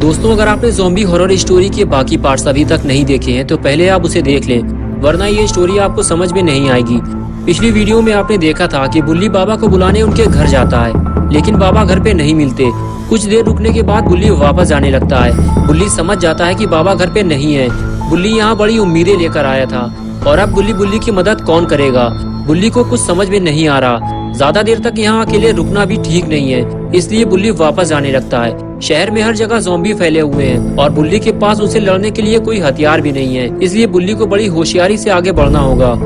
दोस्तों, अगर आपने ज़ॉम्बी हॉरर स्टोरी के बाकी पार्ट्स अभी तक नहीं देखे हैं तो पहले आप उसे देख लें, वरना ये स्टोरी आपको समझ में नहीं आएगी। पिछली वीडियो में आपने देखा था कि बुल्ली बाबा को बुलाने उनके घर जाता है, लेकिन बाबा घर पे नहीं मिलते। कुछ देर रुकने के बाद बुल्ली वापस जाने लगता है। बुल्ली समझ जाता है कि बाबा घर पे नहीं है। बुल्ली यहाँ बड़ी उम्मीदें लेकर आया था और अब बुल्ली की मदद कौन करेगा। बुल्ली को कुछ समझ में नहीं आ रहा। ज्यादा देर तक यहाँ अकेले रुकना भी ठीक नहीं है, इसलिए बुल्ली वापस जाने लगता है। शहर में हर जगह ज़ॉम्बी फैले हुए हैं और बुल्ली के पास उसे लड़ने के लिए कोई हथियार भी नहीं है, इसलिए बुल्ली को बड़ी होशियारी से आगे बढ़ना होगा।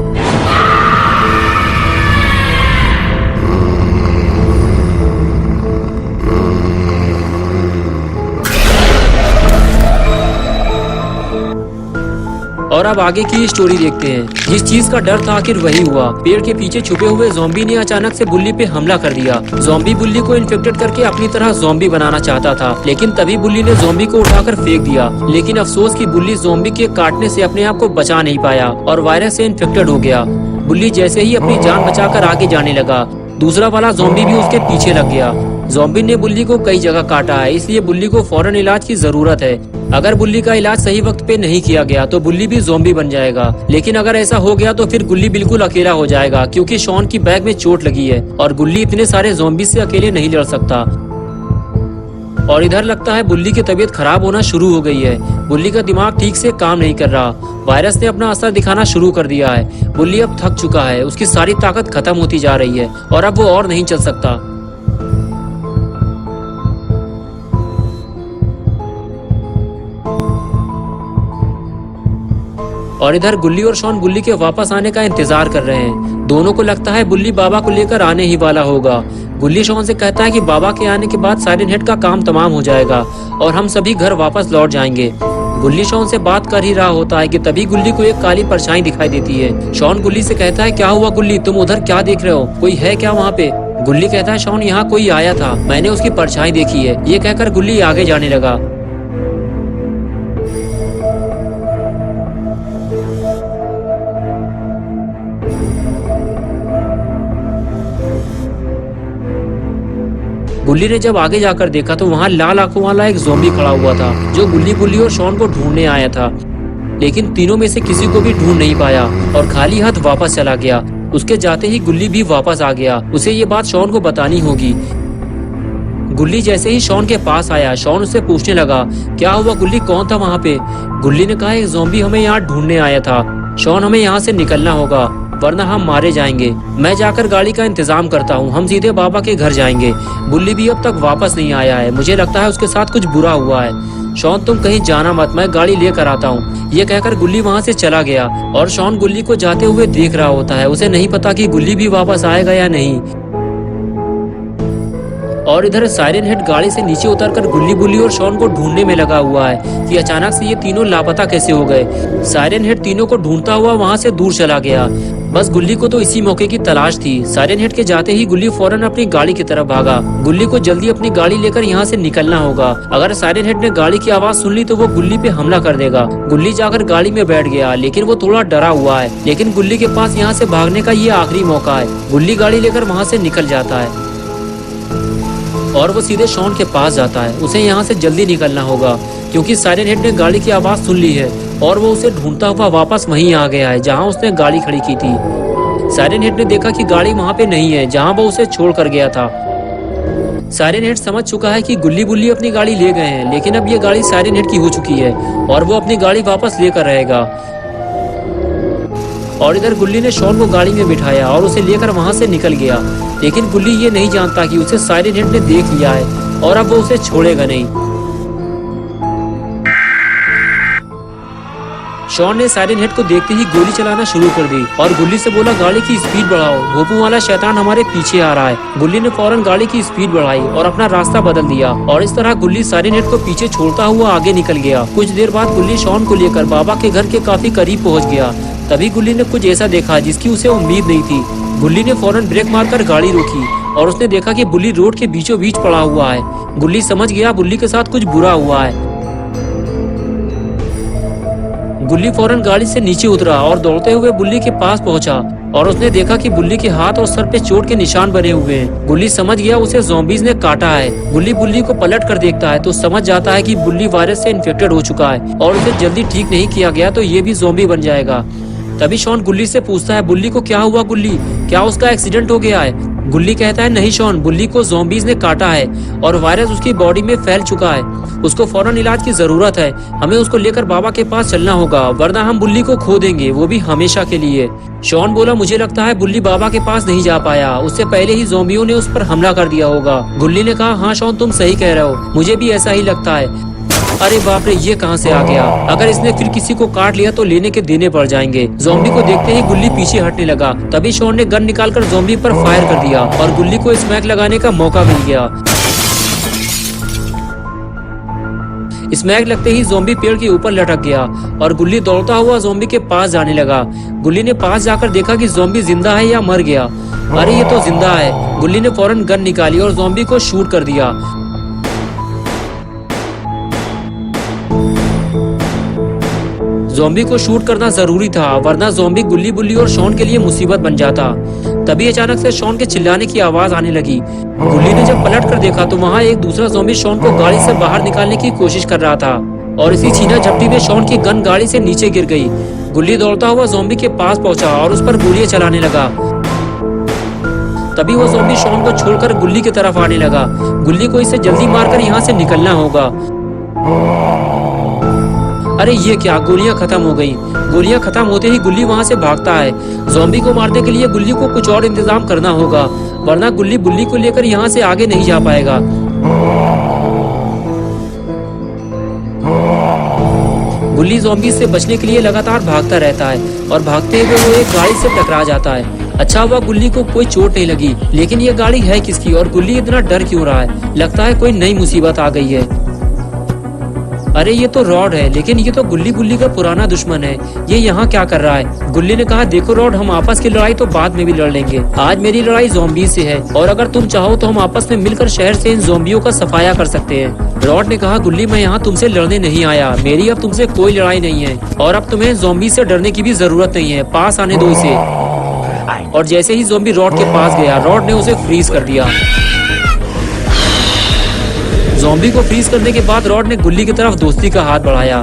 और अब आगे की स्टोरी देखते हैं। जिस चीज का डर था आखिर वही हुआ। पेड़ के पीछे छुपे हुए ज़ॉम्बी ने अचानक से बुल्ली पे हमला कर दिया। ज़ॉम्बी बुल्ली को इन्फेक्टेड करके अपनी तरह ज़ॉम्बी बनाना चाहता था, लेकिन तभी बुल्ली ने ज़ॉम्बी को उठाकर फेंक दिया। लेकिन अफसोस कि बुल्ली ज़ॉम्बी के काटने से अपने आप को बचा नहीं पाया और वायरस से इन्फेक्टेड हो गया। बुल्ली जैसे ही अपनी जान बचाकर आगे जाने लगा, दूसरा वाला ज़ॉम्बी भी उसके पीछे लग गया। ज़ॉम्बी ने बुल्ली को कई जगह काटा है, इसलिए बुल्ली को फौरन इलाज की जरूरत है। अगर बुल्ली का इलाज सही वक्त पे नहीं किया गया तो बुल्ली भी ज़ॉम्बी बन जाएगा। लेकिन अगर ऐसा हो गया तो फिर गुल्ली बिल्कुल अकेला हो जाएगा, क्योंकि शॉन की बैग में चोट लगी है और गुल्ली इतने सारे ज़ॉम्बी से अकेले नहीं लड़ सकता। और इधर लगता है बुल्ली की तबीयत खराब होना शुरू हो गई है। बुल्ली का दिमाग ठीक से काम नहीं कर रहा। वायरस ने अपना असर दिखाना शुरू कर दिया है। बुल्ली अब थक चुका है, उसकी सारी ताकत खत्म होती जा रही है और अब वो और नहीं चल सकता। और इधर गुल्ली और शॉन बुल्ली के वापस आने का इंतजार कर रहे हैं। दोनों को लगता है बुल्ली बाबा को लेकर आने ही वाला होगा। गुल्ली शॉन से कहता है कि बाबा के आने के बाद साइरन हेड का काम तमाम हो जाएगा और हम सभी घर वापस लौट जाएंगे। गुल्ली शॉन से बात कर ही रहा होता है कि तभी गुल्ली को एक काली परछाई दिखाई देती है। शॉन गुल्ली से कहता है, क्या हुआ गुल्ली, तुम उधर क्या देख रहे हो, कोई है क्या वहाँ पे? गुल्ली कहता है, शॉन यहाँ कोई आया था, मैंने उसकी परछाई देखी है। ये कहकर गुल्ली आगे जाने लगा। गुल्ली ने जब आगे जाकर देखा तो वहाँ लाल आंखों वाला एक ज़ॉम्बी खड़ा हुआ था, जो बुल्ली और शॉन को ढूंढने आया था। लेकिन तीनों में से किसी को भी ढूंढ नहीं पाया और खाली हाथ वापस चला गया। उसके जाते ही गुल्ली भी वापस आ गया। उसे ये बात शॉन को बतानी होगी। गुल्ली जैसे ही शॉन के पास आया, शॉन उससे पूछने लगा, क्या हुआ गुल्ली, कौन था वहाँ पे? गुल्ली ने कहा, एक ज़ॉम्बी हमें यहाँ ढूंढने आया था। शॉन, हमें यहाँ से निकलना होगा वरना हम मारे जाएंगे। मैं जाकर गाड़ी का इंतजाम करता हूँ, हम सीधे बाबा के घर जाएंगे। बुल्ली भी अब तक वापस नहीं आया है, मुझे लगता है उसके साथ कुछ बुरा हुआ है। शॉन, तुम कहीं जाना मत, मैं गाड़ी लेकर आता हूँ। ये कहकर गुल्ली वहाँ से चला गया और शॉन गुल्ली को जाते हुए देख रहा होता है। उसे नहीं पता कि गुल्ली भी वापस आएगा या नहीं। और इधर साइरन हेड गाड़ी से नीचे उतरकर बुल्ली और शॉन को ढूंढने में लगा हुआ है कि अचानक से ये तीनों लापता कैसे हो गए। साइरन हेड तीनों को ढूंढता हुआ वहाँ से दूर चला गया। बस गुल्ली को तो इसी मौके की तलाश थी। साइरन हेड के जाते ही गुल्ली फौरन अपनी गाड़ी की तरफ भागा। गुल्ली को जल्दी अपनी गाड़ी लेकर यहाँ से निकलना होगा। अगर साइरन हेड ने गाड़ी की आवाज सुन ली तो वो गुल्ली पे हमला कर देगा। गुल्ली जाकर गाड़ी में बैठ गया, लेकिन वो थोड़ा डरा हुआ है। लेकिन गुल्ली के पास यहाँ से भागने का ये आखिरी मौका है। गुल्ली गाड़ी लेकर वहाँ से निकल जाता है और वो सीधे शॉन के पास जाता है। उसे यहाँ से जल्दी निकलना होगा क्योंकि साइरन हेड ने गाड़ी की आवाज सुन ली है और वो उसे ढूंढता हुआ वापस वहीं आ गया है जहाँ उसने गाड़ी खड़ी की थी। साइरन हेड ने देखा कि गाड़ी वहाँ पे नहीं है जहाँ वो उसे छोड़ कर गया था। साइरन हेड समझ चुका है कि बुल्ली अपनी गाड़ी ले गए हैं, लेकिन अब ये गाड़ी साइरन हेड की हो चुकी है और वो अपनी गाड़ी वापस लेकर रहेगा। और इधर गुल्ली ने शॉन को गाड़ी में बिठाया और उसे लेकर वहां से निकल गया। लेकिन गुल्ली ये नहीं जानता कि उसे साइरन हेड ने देख लिया है और अब वो उसे छोड़ेगा नहीं। शॉन ने साइरन हेड को देखते ही गोली चलाना शुरू कर दी और गुल्ली से बोला, गाड़ी की स्पीड बढ़ाओ, भोपू वाला शैतान हमारे पीछे आ रहा है। गुल्ली ने फौरन गाड़ी की स्पीड बढ़ाई और अपना रास्ता बदल दिया और इस तरह गुल्ली साइरन हेड को पीछे छोड़ता हुआ आगे निकल गया। कुछ देर बाद गुल्ली शॉन को लेकर बाबा के घर के काफी करीब पहुँच गया। तभी गुल्ली ने कुछ ऐसा देखा जिसकी उसे उम्मीद नहीं थी। गुल्ली ने फौरन ब्रेक मारकर गाड़ी रोकी और उसने देखा कि बुल्ली रोड के बीचों बीच पड़ा हुआ है। गुल्ली समझ गया बुल्ली के साथ कुछ बुरा हुआ है। गुल्ली फौरन गाड़ी से नीचे उतरा और दौड़ते हुए बुल्ली के पास पहुंचा और उसने देखा कि बुल्ली के हाथ और सर पे चोट के निशान बने हुए हैं। गुल्ली समझ गया उसे ज़ॉम्बीज ने काटा है। गुल्ली बुल्ली को पलट कर देखता है तो समझ जाता है कि बुल्ली वायरस से इन्फेक्टेड हो चुका है और उसे जल्दी ठीक नहीं किया गया तो ये भी ज़ॉम्बी बन जाएगा। तभी शॉन गुल्ली से पूछता है, बुल्ली को क्या हुआ गुल्ली, क्या उसका एक्सीडेंट हो गया है? गुल्ली कहता है, नहीं शॉन, बुल्ली को ज़ॉम्बीज ने काटा है और वायरस उसकी बॉडी में फैल चुका है। उसको फौरन इलाज की जरूरत है। हमें उसको लेकर बाबा के पास चलना होगा, वरना हम बुल्ली को खो देंगे, वो भी हमेशा के लिए। शॉन बोला, मुझे लगता है बुल्ली बाबा के पास नहीं जा पाया, उससे पहले ही ज़ॉम्बियों ने उस पर हमला कर दिया होगा। गुल्ली ने कहा, हाँ शॉन, तुम सही कह रहे हो, मुझे भी ऐसा ही लगता है। अरे बाप रे, ये कहाँ से आ गया? अगर इसने फिर किसी को काट लिया तो लेने के देने पड़ जाएंगे। ज़ॉम्बी को देखते ही गुल्ली पीछे हटने लगा। तभी शॉन ने गन निकालकर ज़ॉम्बी पर फायर कर दिया और गुल्ली को स्मैक लगाने का मौका मिल गया। स्मैक लगते ही ज़ॉम्बी पेड़ के ऊपर लटक गया और गुल्ली दौड़ता हुआ ज़ॉम्बी के पास जाने लगा। गुल्ली ने पास जाकर देखा कि ज़ॉम्बी जिंदा है या मर गया। अरे ये तो जिंदा है। गुल्ली ने फौरन गन निकाली और ज़ॉम्बी को शूट कर दिया। ज़ॉम्बी को शूट करना जरूरी था, वरना ज़ॉम्बी गुल्ली बुल्ली और शॉन के लिए मुसीबत बन जाता। तभी अचानक से शॉन के चिल्लाने की आवाज आने लगी। गुल्ली ने जब पलट कर देखा तो वहाँ एक दूसरा ज़ॉम्बी शॉन को गाड़ी से बाहर निकालने की कोशिश कर रहा था और इसी छीना झपटी में शॉन की गन गाड़ी से नीचे गिर गई। गुल्ली दौड़ता हुआ ज़ॉम्बी के पास पहुंचा और उस पर गोलियां चलाने लगा। तभी वो ज़ॉम्बी शॉन को छोड़कर गुल्ली की तरफ आने लगा। गुल्ली को इसे जल्दी मारकर यहाँ से निकलना होगा। अरे ये क्या, गोलियां खत्म हो गई। गोलियां खत्म होते ही गुल्ली वहां से भागता है। ज़ॉम्बी को मारने के लिए गुल्ली को कुछ और इंतजाम करना होगा, वरना गुल्ली बुल्ली को लेकर यहाँ से आगे नहीं जा पाएगा। गुल्ली ज़ॉम्बी से बचने के लिए लगातार भागता रहता है और भागते हुए वो एक गाड़ी से टकरा जाता है। अच्छा हुआ गुल्ली को कोई चोट नहीं लगी, लेकिन ये गाड़ी है किसकी और गुल्ली इतना डर क्यों रहा है? लगता है कोई नई मुसीबत आ गई है। अरे ये तो रॉड है, लेकिन ये तो गुल्ली बुल्ली का पुराना दुश्मन है। ये यहाँ क्या कर रहा है? गुल्ली ने कहा, देखो रॉड, हम आपस की लड़ाई तो बाद में भी लड़ लेंगे, आज मेरी लड़ाई ज़ॉम्बी से है और अगर तुम चाहो तो हम आपस में मिलकर शहर से इन ज़ॉम्बियों का सफाया कर सकते हैं। रॉड ने कहा, गुल्ली मैं यहाँ तुमसे लड़ने नहीं आया, मेरी अब तुमसे कोई लड़ाई नहीं है और अब तुम्हें ज़ॉम्बी से डरने की भी जरूरत नहीं है, पास आने दो इसे। और जैसे ही ज़ॉम्बी रॉड के पास गया, रॉड ने उसे फ्रीज कर दिया। ज़ॉम्बी को फ्रीज करने के बाद रॉड ने गुल्ली की तरफ दोस्ती का हाथ बढ़ाया,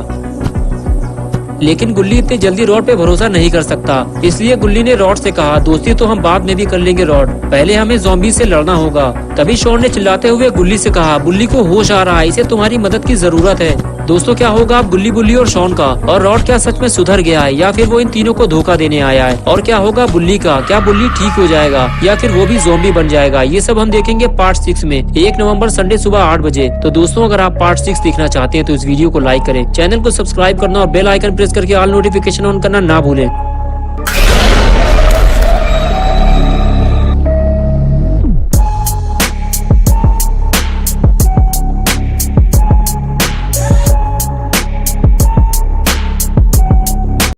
लेकिन गुल्ली इतनी जल्दी रॉड पे भरोसा नहीं कर सकता। इसलिए गुल्ली ने रॉड से कहा, दोस्ती तो हम बाद में भी कर लेंगे रॉड, पहले हमें ज़ॉम्बी से लड़ना होगा। तभी शॉन ने चिल्लाते हुए गुल्ली से कहा, बुल्ली को होश आ रहा है, इसे तुम्हारी मदद की जरूरत है। दोस्तों, क्या होगा अब गुल्ली बुल्ली और शॉन का? और रॉड क्या सच में सुधर गया है या फिर वो इन तीनों को धोखा देने आया है? और क्या होगा बुल्ली का? क्या बुल्ली ठीक हो जाएगा या फिर वो भी ज़ॉम्बी बन जाएगा? ये सब हम देखेंगे पार्ट 6 में, 1 नवंबर संडे सुबह 8 बजे। तो दोस्तों, अगर आप पार्ट 6 देखना चाहते हैं तो इस वीडियो को लाइक करें, चैनल को सब्सक्राइब करना और बेल आइकन प्रेस करके ऑल नोटिफिकेशन ऑन करना ना भूलें।